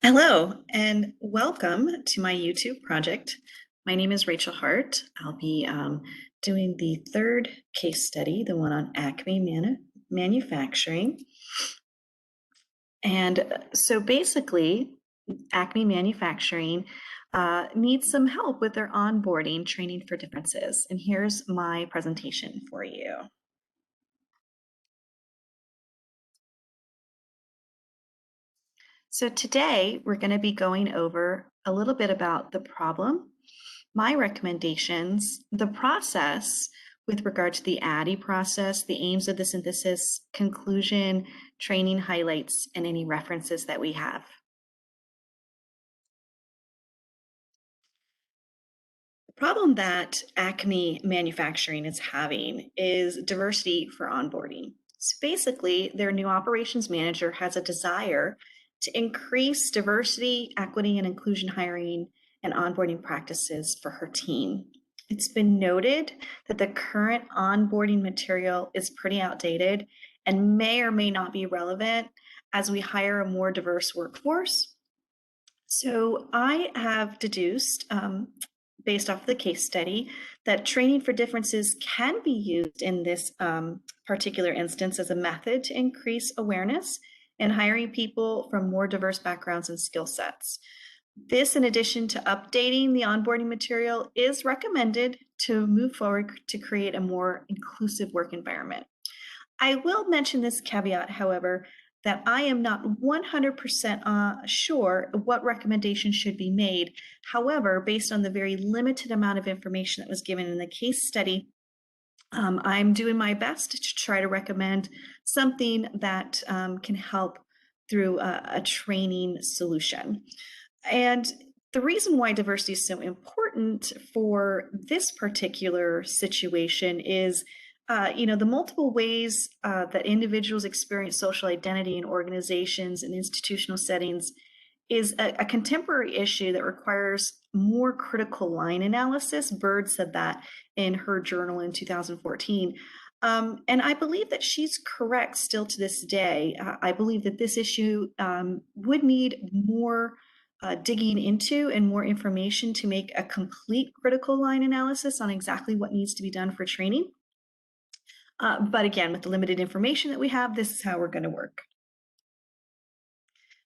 Hello and welcome to my YouTube project. My name is Rachel Hart. I'll be doing the third case study, the one on Acme manufacturing. And so basically, Acme manufacturing needs some help with their onboarding training for differences. And here's my presentation for you. So today we're going to be going over a little bit about the problem, my recommendations, the process with regard to the Addi process, the aims of the synthesis, conclusion, training highlights, and any references that we have. The problem that Acme manufacturing is having is diversity for onboarding. So basically, their new operations manager has a desire to increase diversity, equity, and inclusion hiring and onboarding practices for her team. It's been noted that the current onboarding material is pretty outdated and may or may not be relevant as we hire a more diverse workforce. So I have deduced, based off the case study, that training for differences can be used in this particular instance as a method to increase awareness and hiring people from more diverse backgrounds and skill sets. This, in addition to updating the onboarding material, is recommended to move forward to create a more inclusive work environment. I will mention this caveat, however, that I am not 100% sure what recommendations should be made. However, based on the very limited amount of information that was given in the case study, I'm doing my best to try to recommend something that can help through a training solution. And the reason why diversity is so important for this particular situation is, the multiple ways that individuals experience social identity in organizations and institutional settings is a contemporary issue that requires more critical line analysis. Bird said that in her journal in 2014. And I believe that she's correct still to this day. I believe that this issue would need more digging into and more information to make a complete critical line analysis on exactly what needs to be done for training. But again, with the limited information that we have, this is how we're going to work.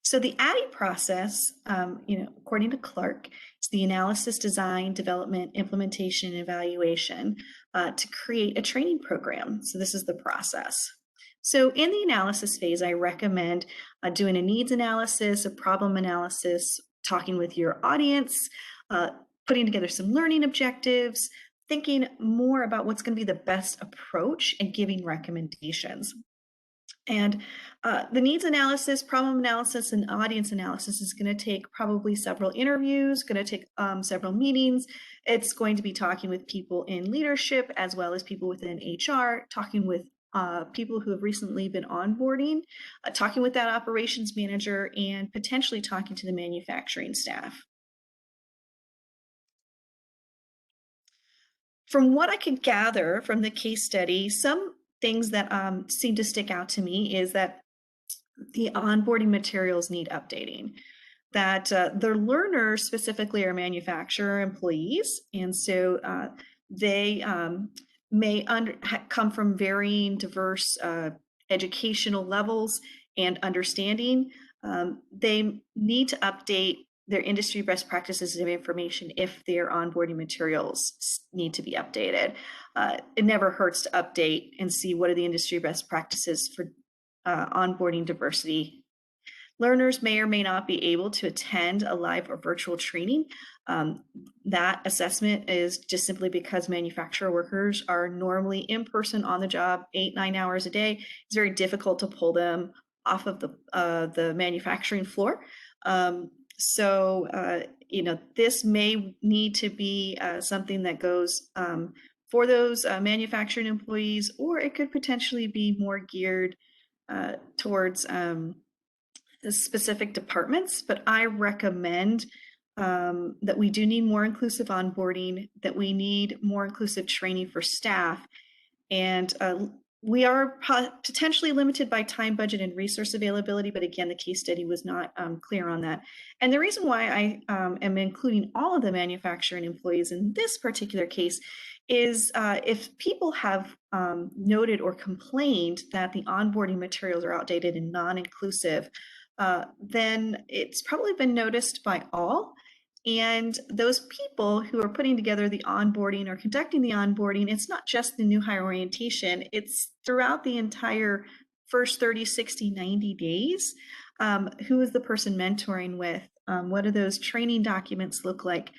So the Addi process, according to Clark, is the analysis, design, development, implementation, and evaluation to create a training program. So this is the process. So in the analysis phase, I recommend doing a needs analysis, a problem analysis, talking with your audience, putting together some learning objectives, thinking more about what's going to be the best approach and giving recommendations. And the needs analysis, problem analysis, and audience analysis is going to take probably several interviews, going to take several meetings. It's going to be talking with people in leadership as well as people within HR, talking with people who have recently been onboarding, talking with that operations manager, and potentially talking to the manufacturing staff. From what I could gather from the case study, some things that seem to stick out to me is that the onboarding materials need updating, that the learners specifically are manufacturer employees, and so they may come from varying diverse educational levels and understanding. They need to update their industry best practices of information if their onboarding materials need to be updated. It never hurts to update and see what are the industry best practices for onboarding diversity. Learners may or may not be able to attend a live or virtual training. That assessment is just simply because manufacturer workers are normally in person on the job 8-9 hours a day. It's very difficult to pull them off of the manufacturing floor. This may need to be something that goes for those manufacturing employees, or it could potentially be more geared towards the specific departments. But I recommend that we do need more inclusive onboarding, that we need more inclusive training for staff, and We are potentially limited by time, budget, and resource availability, but again, the case study was not clear on that. And the reason why I am including all of the manufacturing employees in this particular case is if people have noted or complained that the onboarding materials are outdated and non-inclusive, then it's probably been noticed by all. And those people who are putting together the onboarding or conducting the onboarding, it's not just the new hire orientation, it's throughout the entire first 30, 60, 90 days. Who is the person mentoring with? What do those training documents look like?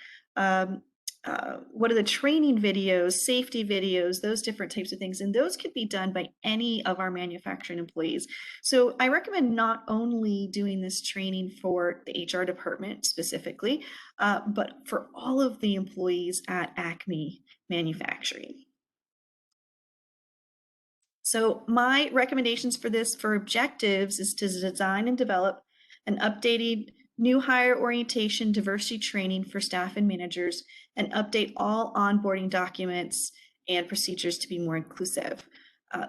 What are the training videos, safety videos, those different types of things. And those could be done by any of our manufacturing employees. So I recommend not only doing this training for the HR department specifically, but for all of the employees at Acme Manufacturing. So my recommendations for this, for objectives, is to design and develop an updated new hire orientation diversity training for staff and managers, and update all onboarding documents and procedures to be more inclusive.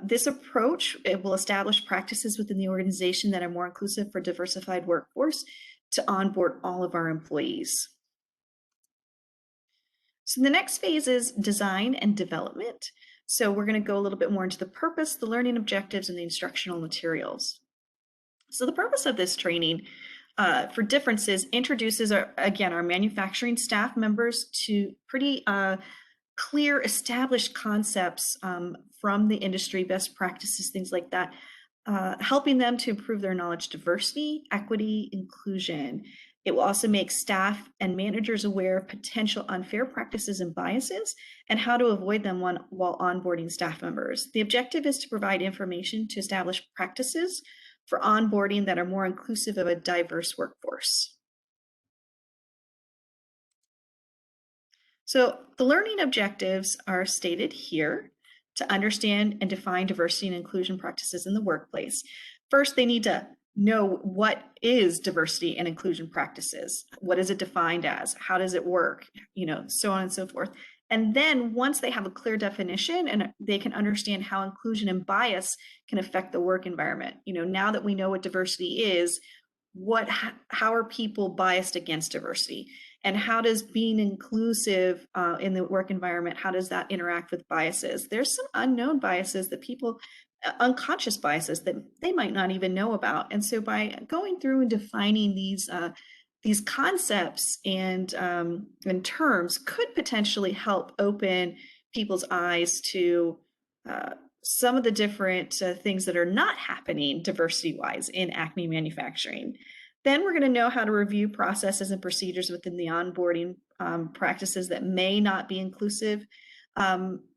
This approach, it will establish practices within the organization that are more inclusive for diversified workforce to onboard all of our employees. So the next phase is design and development. So we're going to go a little bit more into the purpose, the learning objectives, and the instructional materials. So the purpose of this training for differences introduces our manufacturing staff members to pretty clear established concepts from the industry, best practices, things like that, helping them to improve their knowledge, diversity, equity, inclusion. It will also make staff and managers aware of potential unfair practices and biases and how to avoid them while onboarding staff members. The objective is to provide information to establish practices for onboarding that are more inclusive of a diverse workforce. So the learning objectives are stated here: to understand and define diversity and inclusion practices in the workplace. First, they need to know what is diversity and inclusion practices. What is it defined as? How does it work? So on and so forth. And then once they have a clear definition and they can understand how inclusion and bias can affect the work environment, now that we know what diversity is, how are people biased against diversity? And how does being inclusive in the work environment, how does that interact with biases? There's some unknown biases that people, unconscious biases that they might not even know about. And so by going through and defining these concepts and terms could potentially help open people's eyes to some of the different things that are not happening diversity-wise in Acme Manufacturing. Then we're going to know how to review processes and procedures within the onboarding practices that may not be inclusive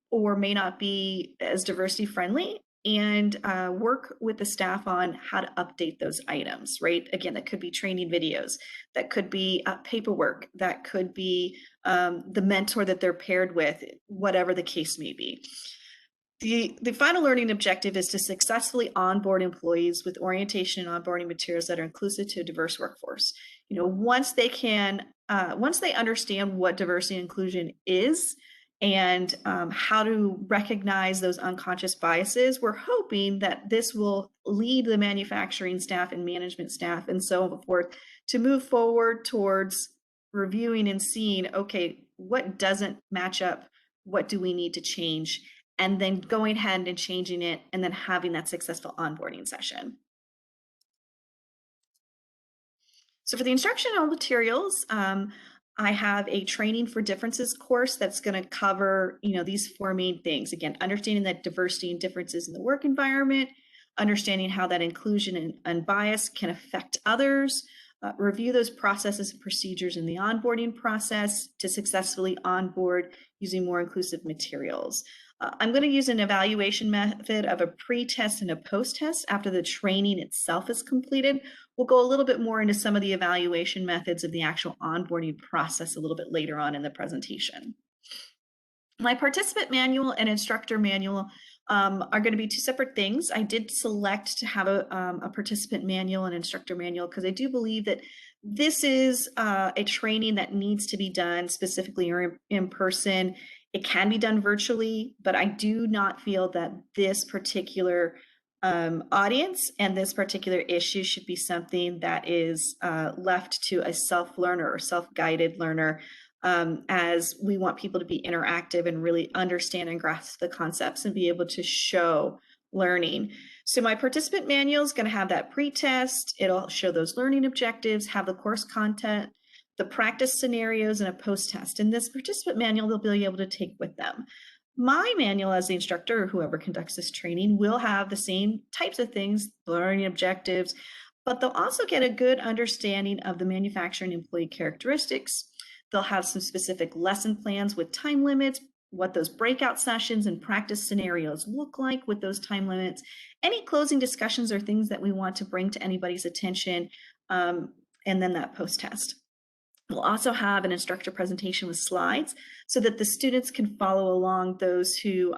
or may not be as diversity friendly, and work with the staff on how to update those items, right? Again, that could be training videos, that could be paperwork, that could be the mentor that they're paired with, whatever the case may be. The final learning objective is to successfully onboard employees with orientation and onboarding materials that are inclusive to a diverse workforce. Once they understand what diversity and inclusion is and how to recognize those unconscious biases, we're hoping that this will lead the manufacturing staff and management staff and so forth to move forward towards reviewing and seeing, okay, what doesn't match up? What do we need to change? And then going ahead and changing it, and then having that successful onboarding session. So for the instructional materials, I have a training for differences course that's going to cover, these four main things. Again, understanding that diversity and differences in the work environment, understanding how that inclusion and bias can affect others, review those processes and procedures in the onboarding process to successfully onboard using more inclusive materials. I'm going to use an evaluation method of a pre-test and a post-test after the training itself is completed. We'll go a little bit more into some of the evaluation methods of the actual onboarding process a little bit later on in the presentation. My participant manual and instructor manual are going to be two separate things. I did select to have a participant manual and instructor manual because I do believe that this is a training that needs to be done specifically or in person. It can be done virtually, but I do not feel that this particular audience and this particular issue should be something that is left to a self-learner or self-guided learner, as we want people to be interactive and really understand and grasp the concepts and be able to show learning. So my participant manual is going to have that pre-test. It'll show those learning objectives, have the course content, the practice scenarios, and a post-test. And this participant manual they'll be able to take with them. My manual as the instructor or whoever conducts this training will have the same types of things, learning objectives, but they'll also get a good understanding of the manufacturing employee characteristics. They'll have some specific lesson plans with time limits, what those breakout sessions and practice scenarios look like with those time limits, any closing discussions or things that we want to bring to anybody's attention, and then that post-test. We'll also have an instructor presentation with slides so that the students can follow along. Those who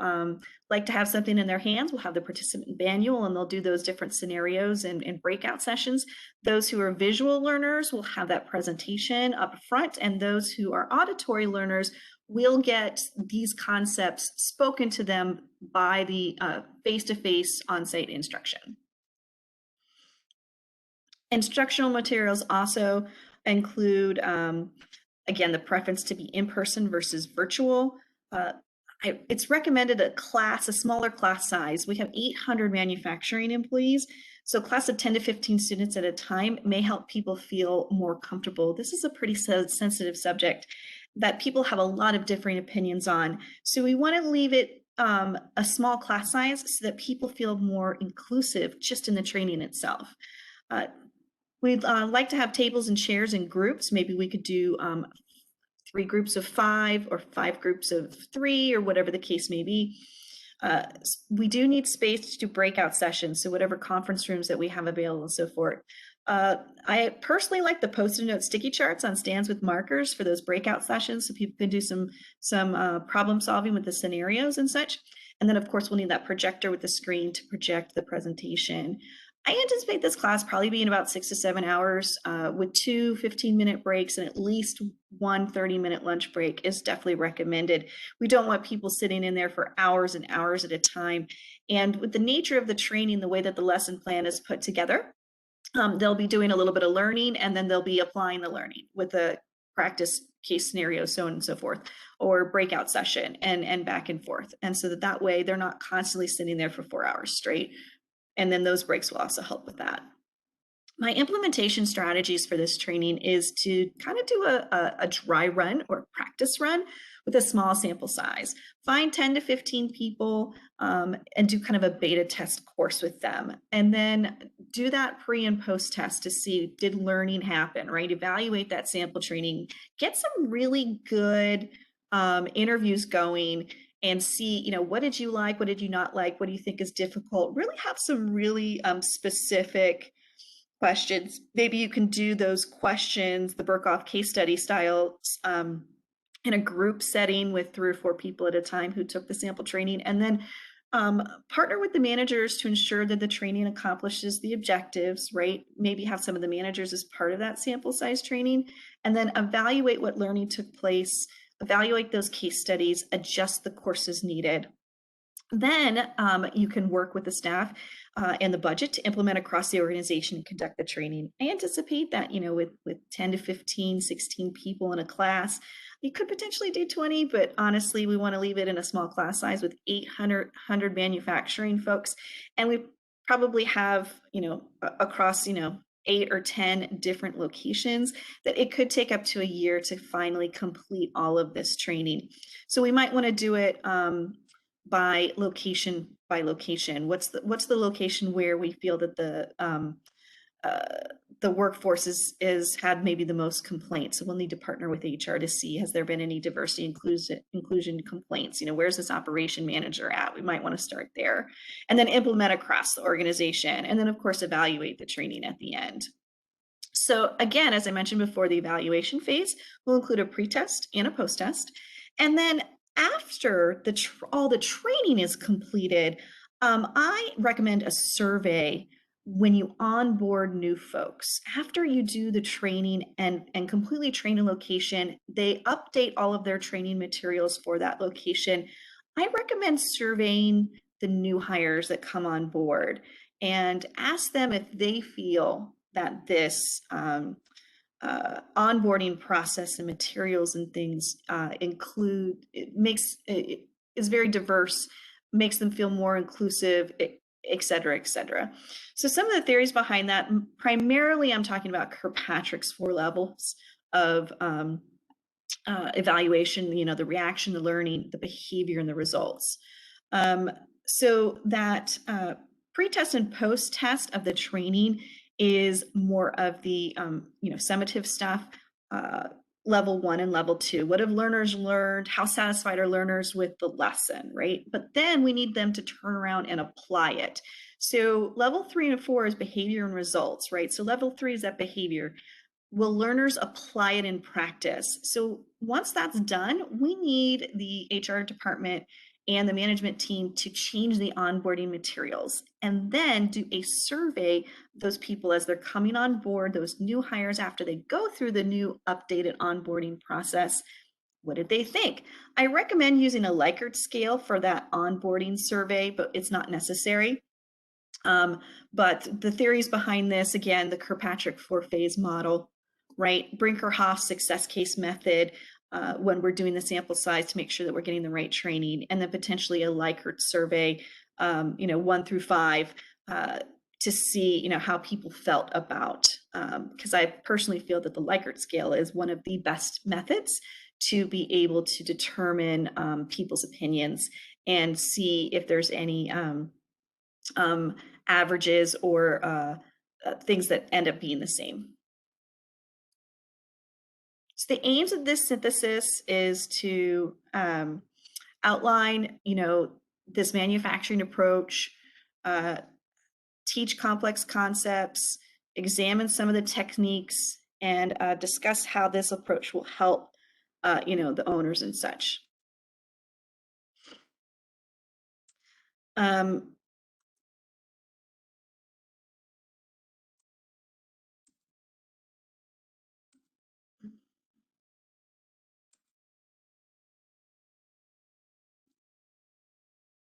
like to have something in their hands will have the participant manual and they'll do those different scenarios and breakout sessions. Those who are visual learners will have that presentation up front, and those who are auditory learners will get these concepts spoken to them by the face-to-face on-site instruction. Instructional materials also include, again, the preference to be in-person versus virtual. It's recommended a smaller class size. We have 800 manufacturing employees, so a class of 10 to 15 students at a time may help people feel more comfortable. This is a pretty sensitive subject that people have a lot of differing opinions on. So we want to leave it a small class size so that people feel more inclusive just in the training itself. We'd like to have tables and chairs in groups. Maybe we could do 3 groups of 5 or 5 groups of 3 or whatever the case may be. We do need space to do breakout sessions, so whatever conference rooms that we have available and so forth. I personally like the Post-it note sticky charts on stands with markers for those breakout sessions so people can do some problem solving with the scenarios and such. And then of course we'll need that projector with the screen to project the presentation. I anticipate this class probably being about 6 to 7 hours with 2 15-minute breaks and at least 1 30-minute lunch break is definitely recommended. We don't want people sitting in there for hours and hours at a time. And with the nature of the training, the way that the lesson plan is put together, they'll be doing a little bit of learning and then they'll be applying the learning with a practice case scenario, so on and so forth, or breakout session and back and forth. And so that way they're not constantly sitting there for 4 hours straight. And then those breaks will also help with that. My implementation strategies for this training is to kind of do a dry run or practice run with a small sample size. Find 10 to 15 people and do kind of a beta test course with them. And then do that pre and post test to see, did learning happen, right? Evaluate that sample training, get some really good interviews going, and see, what did you like? What did you not like? What do you think is difficult? Really have some really specific questions. Maybe you can do those questions, the Berkhoff case study style, in a group setting with 3 or 4 people at a time who took the sample training, and then partner with the managers to ensure that the training accomplishes the objectives, right? Maybe have some of the managers as part of that sample size training, and then evaluate what learning took place, evaluate those case studies, adjust the courses needed. Then you can work with the staff and the budget to implement across the organization and conduct the training. I anticipate that, with 10 to 15, 16 people in a class, you could potentially do 20, but honestly, we want to leave it in a small class size with 800 manufacturing folks. And we probably have, across, 8 or 10 different locations, that it could take up to a year to finally complete all of this training. So we might want to do it by location. What's the location where we feel that the workforce is had maybe the most complaints? So we'll need to partner with HR to see, has there been any diversity inclusion complaints? Where's this operation manager at? We might want to start there, and then implement across the organization, and then of course evaluate the training at the end. So again, as I mentioned before, the evaluation phase will include a pre-test and a post-test, and then after all the training is completed, I recommend a survey when you onboard new folks, after you do the training and completely train a location, they update all of their training materials for that location. I recommend surveying the new hires that come on board and ask them if they feel that this onboarding process and materials and things is very diverse, makes them feel more inclusive, et cetera, et cetera. So some of the theories behind that, primarily I'm talking about Kirkpatrick's 4 levels of evaluation, the reaction, the learning, the behavior, and the results. So that pre-test and post-test of the training is more of the summative stuff, level 1 and level 2. What have learners learned? How satisfied are learners with the lesson, right? But then we need them to turn around and apply it. So level 3 and 4 is behavior and results, right? So level 3 is that behavior. Will learners apply it in practice? So once that's done, we need the HR department and the management team to change the onboarding materials and then do a survey of those people as they're coming on board, those new hires after they go through the new updated onboarding process. What did they think? I recommend using a Likert scale for that onboarding survey, but it's not necessary. But the theories behind this, again, the Kirkpatrick 4-phase model, right? Brinker-Hoff success case method when we're doing the sample size to make sure that we're getting the right training, and then potentially a Likert survey, 1 through 5, to see, how people felt about, because I personally feel that the Likert scale is one of the best methods to be able to determine people's opinions and see if there's any averages or things that end up being the same. So the aims of this synthesis is to outline, this manufacturing approach, teach complex concepts, examine some of the techniques, and discuss how this approach will help, the owners and such.